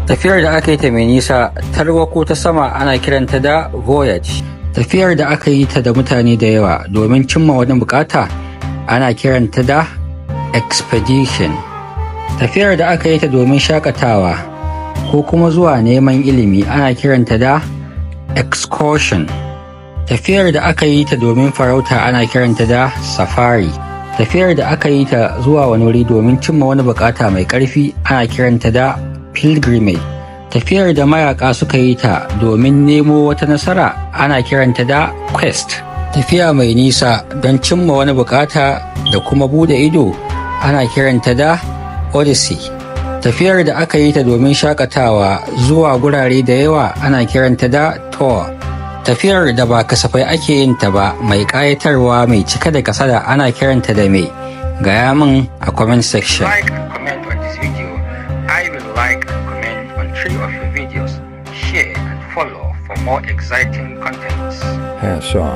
Tafiyar da aka yi ta mai nisa, tarwa ko ta sama ana kiranta da voyage. Tafiyar da aka yi ta da mutane da yawa domin cimma wani bukata ana kiranta da expedition. Tafiyar da aka yi ta domin shakatawa ko kuma zuwa neman ilimi ana kiranta da excursion. Tafiyar da aka yi ta domin farauta ana kiranta da safari. Tafiyar da aka yi ta zuwa wani wuri domin cimma wani bukata mai ƙarfi ana kiranta da pilgrimage. Tafiyar da mayaka suka yi ta domin nemo wata nasara ana kiranta da quest. Tafiya mai nisa don cimma wani bukata da kuma bude ido ana kiranta da odyssey. Tafiyar da aka yi ta domin shakatawa zuwa gurare da yawa ana kiranta da tour. Tafiyar da ba kasafai ake yin ta ba mai ƙayatarwa mai cike da kasada ana kiranta da me? Gaya min a comment section. Like and comment on this video. I will like and comment on 3 of your videos. Share and follow for more exciting contents. Yeah, sure.